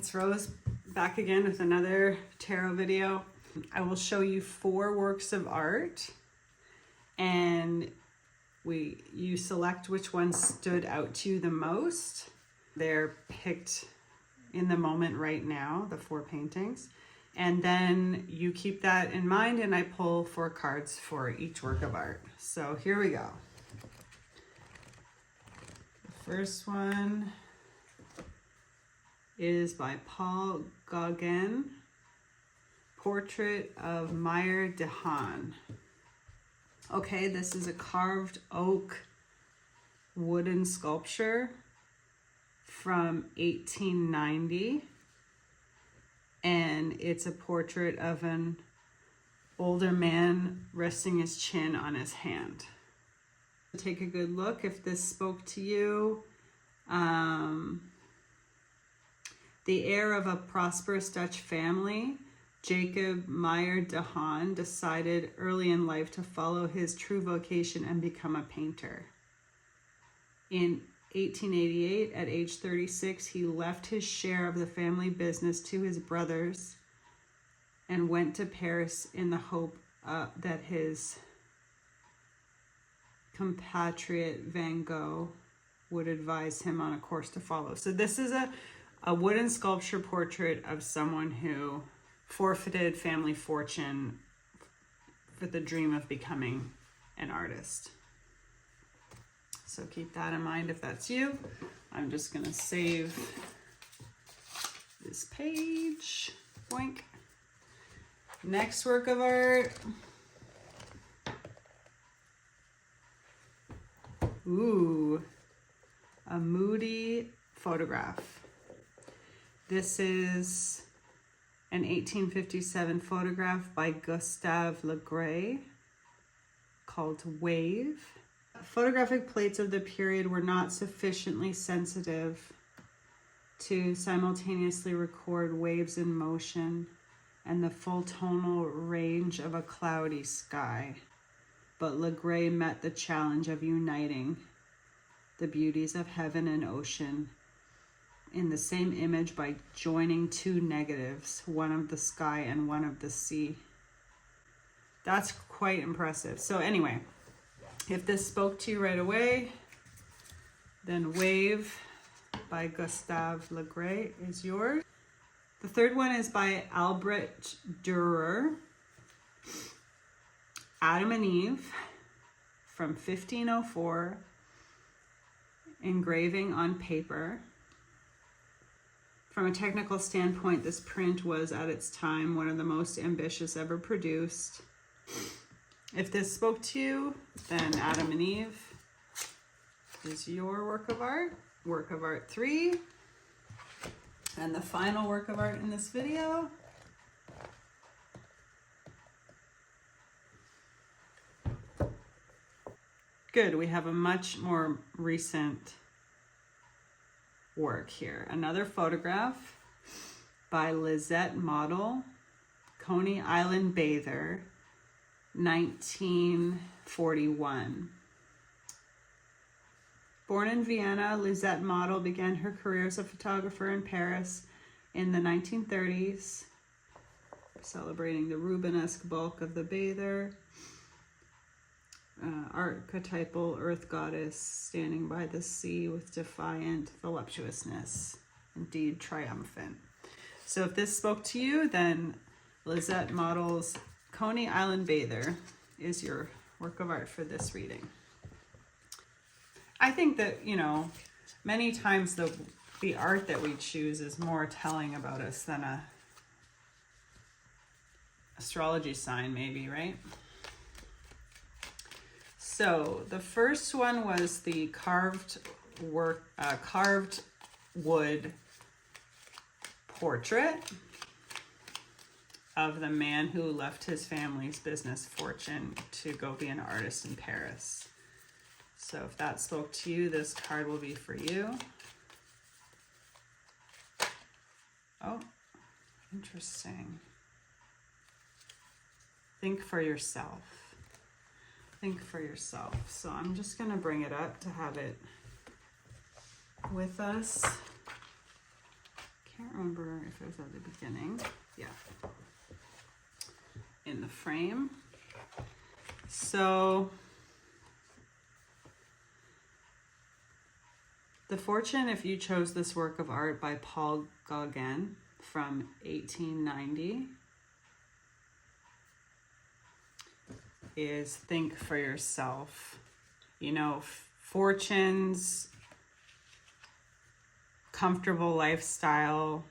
It's Rose back again with another tarot video. I will show you 4 works of art and you select which one stood out to you the most. They're picked in the moment right now, the 4 paintings. And then you keep that in mind and I pull 4 cards for each work of art. So here we go. The first one is by Paul Gauguin, Portrait of Meyer de Haan. Okay, this is a carved oak wooden sculpture from 1890. And it's a portrait of an older man resting his chin on his hand. Take a good look if this spoke to you. The heir of a prosperous Dutch family, Jacob Meyer de Haan, decided early in life to follow his true vocation and become a painter. In 1888, at age 36, he left his share of the family business to his brothers and went to Paris in the hope that his compatriot Van Gogh would advise him on a course to follow. So this is a wooden sculpture portrait of someone who forfeited family fortune for the dream of becoming an artist. So keep that in mind if that's you. I'm just gonna save this page. Boink. Next work of art. Ooh, a moody photograph. This is an 1857 photograph by Gustave Le Gray called Wave. Photographic plates of the period were not sufficiently sensitive to simultaneously record waves in motion and the full tonal range of a cloudy sky. But Le Gray met the challenge of uniting the beauties of heaven and ocean in the same image by joining 2 negatives, one of the sky and one of the sea. That's quite impressive. So anyway, if this spoke to you right away, then Wave by Gustave Le Gray is yours. The third one is by Albrecht Dürer, Adam and Eve from 1504, engraving on paper. From a technical standpoint, this print was at its time one of the most ambitious ever produced. If this spoke to you, then Adam and Eve is your work of art. Work of art 3. And the final work of art in this video. Good, we have a much more recent work here. Another photograph by Lisette Model, Coney Island Bather, 1941. Born in Vienna, Lisette Model began her career as a photographer in Paris in the 1930s, celebrating the Rubenesque bulk of the bather. Archetypal earth goddess standing by the sea with defiant voluptuousness, indeed triumphant. So if this spoke to you, then Lisette Model's Coney Island Bather is your work of art for this reading. I think that, you know, many times the art that we choose is more telling about us than a astrology sign maybe, right? So the first one was the carved wood portrait of the man who left his family's business fortune to go be an artist in Paris. So if that spoke to you, this card will be for you. Oh, interesting. Think for yourself. Think for yourself. So I'm just going to bring it up to have it with us. can't remember if it was at the beginning. Yeah. In the frame. So the fortune, if you chose this work of art by Paul Gauguin from 1890, is think for yourself. You know, fortunes, comfortable lifestyle,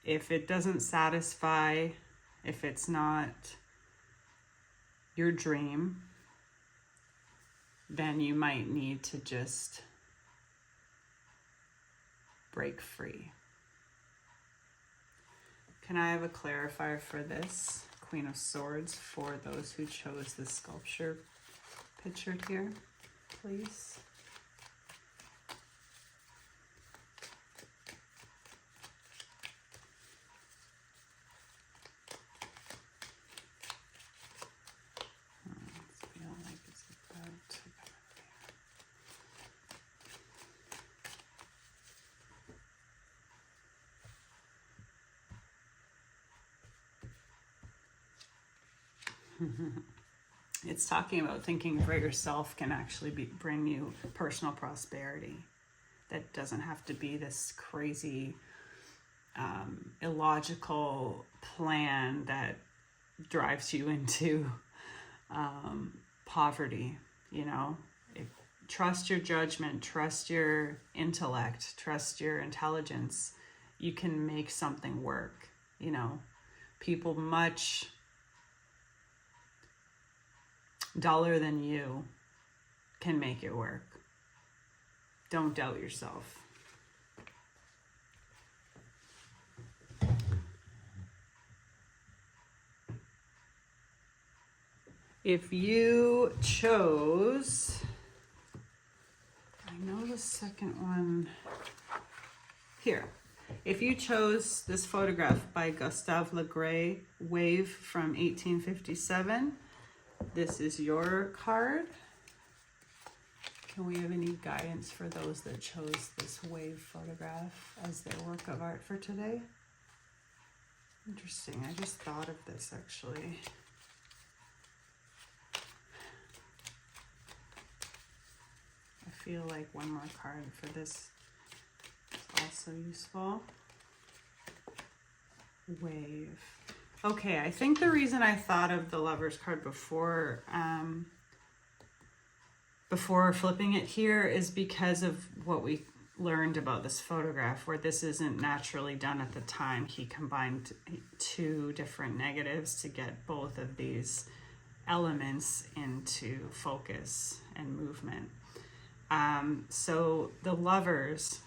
if it doesn't satisfy, if it's not your dream, then you might need to just break free. Can I have a clarifier for this? Queen of Swords for those who chose the sculpture pictured here, please. I feel like it's about to come It's talking about thinking for yourself can actually bring you personal prosperity. That doesn't have to be this crazy, illogical plan that drives you into poverty. You know, trust your judgment, trust your intellect, trust your intelligence. You can make something work. You know, people much duller than you can make it work. Don't doubt yourself. If you chose, I know the second one here. If you chose this photograph by Gustave Le Gray, Wave from 1857, this is your card. Can we have any guidance for those that chose this wave photograph as their work of art for today? Interesting. I just thought of this actually. I feel like one more card for this is also useful. Wave. Okay, I think the reason I thought of the Lover's card before flipping it here is because of what we learned about this photograph, where this isn't naturally done at the time. He combined two different negatives to get both of these elements into focus and movement. So the Lovers,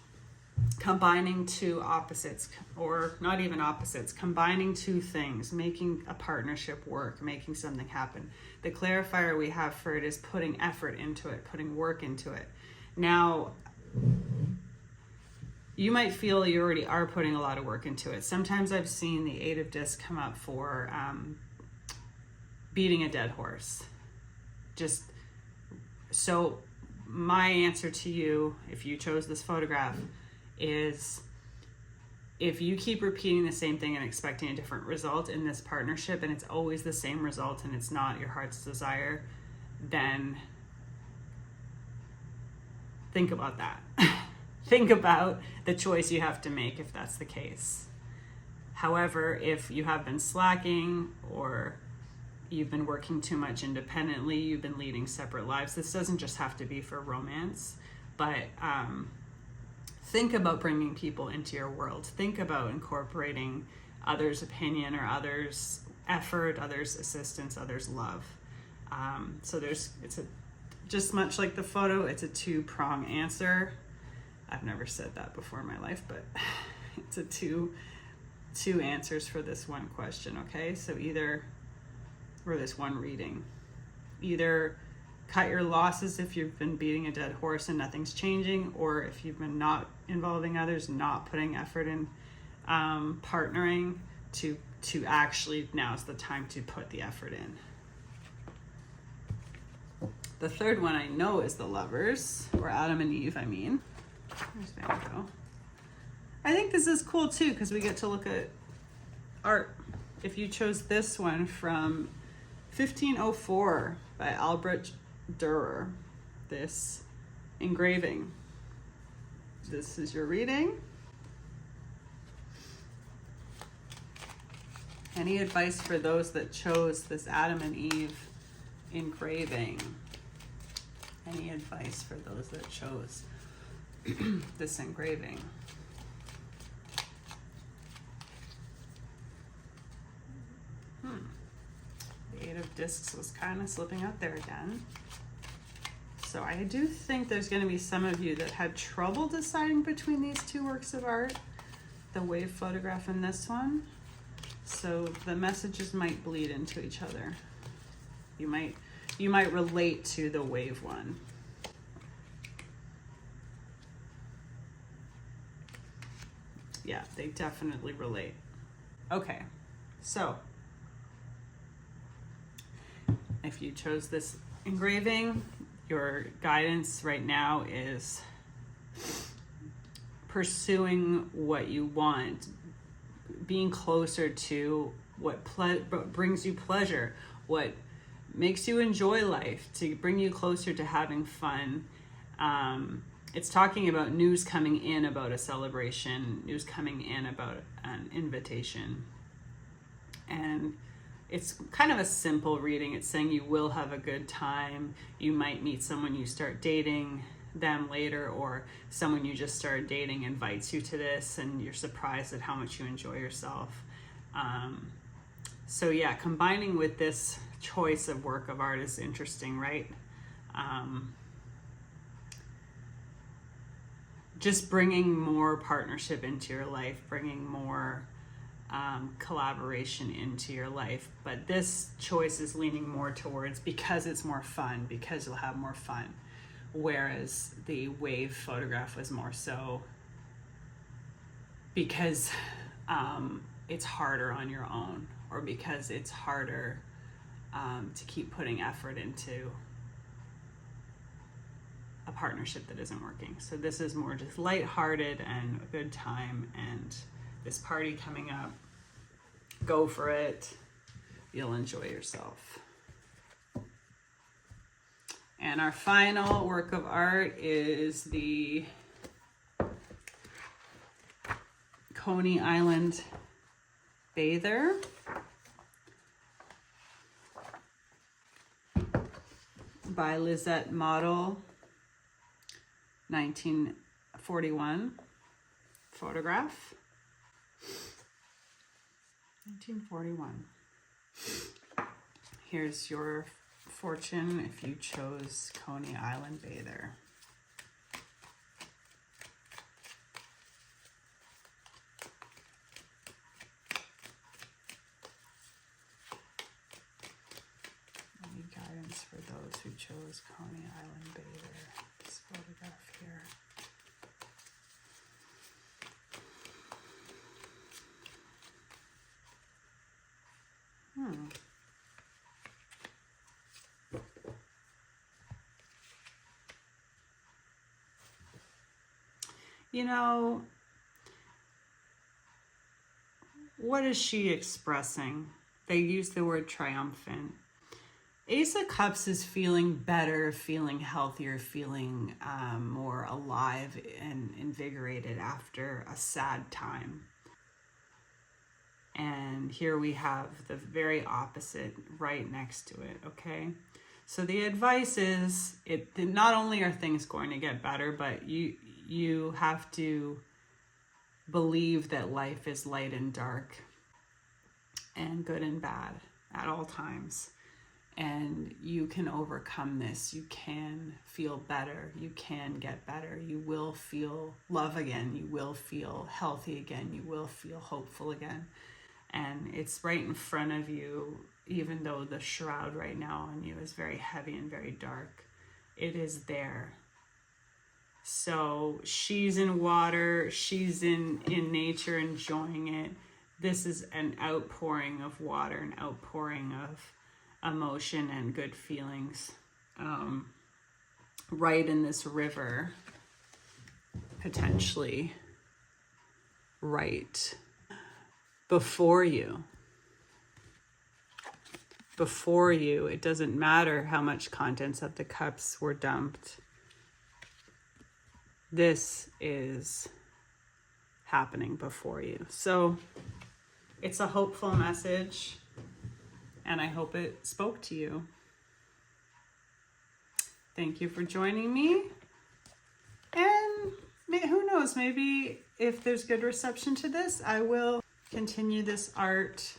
combining two opposites, or not even opposites, combining two things, making a partnership work, making something happen. The clarifier we have for it is putting effort into it, putting work into it. Now, you might feel you already are putting a lot of work into it. Sometimes I've seen the 8 of Discs come up for beating a dead horse. Just so my answer to you, if you chose this photograph, is if you keep repeating the same thing and expecting a different result in this partnership, and it's always the same result and it's not your heart's desire, then think about that. Think about the choice you have to make if that's the case. However, if you have been slacking, or you've been working too much independently, you've been leading separate lives, this doesn't just have to be for romance, but think about bringing people into your world. Think about incorporating others' opinion or others' effort, others' assistance, others' love. So just much like the photo, it's a two-prong answer. I've never said that before in my life, but it's a two answers for this one question, okay? So or this one reading. Either cut your losses if you've been beating a dead horse and nothing's changing, or if you've been not involving others, not putting effort in partnering, to actually, now's the time to put the effort in. The third one I know is the Lovers, or Adam and Eve, I mean. There's Van Gogh. I think this is cool too, because we get to look at art. If you chose this one from 1504 by Albrecht Dürer, this engraving, this is your reading. Any advice for those that chose this Adam and Eve engraving? Any advice for those that chose this engraving? The Eight of Discs was kind of slipping out there again. So I do think there's going to be some of you that had trouble deciding between these two works of art, the wave photograph and this one. So the messages might bleed into each other. You might relate to the wave one. Yeah, they definitely relate. Okay, so if you chose this engraving, your guidance right now is pursuing what you want, being closer to what brings you pleasure, what makes you enjoy life, to bring you closer to having fun. It's talking about news coming in about a celebration, news coming in about an invitation. And it's kind of a simple reading. It's saying you will have a good time. You might meet someone, you start dating them later, or someone you just started dating invites you to this and you're surprised at how much you enjoy yourself. So yeah, combining with this choice of work of art is interesting, right? Just bringing more partnership into your life, bringing more collaboration into your life. But this choice is leaning more towards because it's more fun, because you'll have more fun. Whereas the wave photograph was more so because it's harder on your own, or because it's harder to keep putting effort into a partnership that isn't working. So this is more just lighthearted and a good time, and this party coming up, go for it. You'll enjoy yourself. And our final work of art is the Coney Island Bather by Lisette Model, 1941 photograph. 1941. Here's your fortune if you chose Coney Island Bather. Any guidance for those who chose Coney Island Bather? This photograph here. You know, what is she expressing? They use the word triumphant. Ace of Cups is feeling better, feeling healthier, feeling more alive and invigorated after a sad time. And here we have the very opposite right next to it, okay? So the advice is, not only are things going to get better, but you have to believe that life is light and dark and good and bad at all times. And you can overcome this. You can feel better. You can get better. You will feel love again. You will feel healthy again. You will feel hopeful again. And it's right in front of you, even though the shroud right now on you is very heavy and very dark. It is there. So she's in water, she's in nature, enjoying it. This is an outpouring of water, an outpouring of emotion and good feelings. Right in this river, potentially. right before you. Before you, it doesn't matter how much contents of the cups were dumped. This is happening before you. So it's a hopeful message, and I hope it spoke to you. Thank you for joining me. And who knows, maybe if there's good reception to this, I will continue this art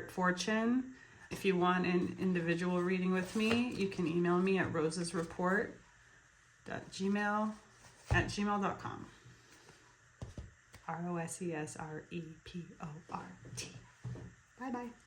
fortune. If you want an individual reading with me, you can email me at rosesreport@gmail.com. ROSESREPORT. Bye-bye.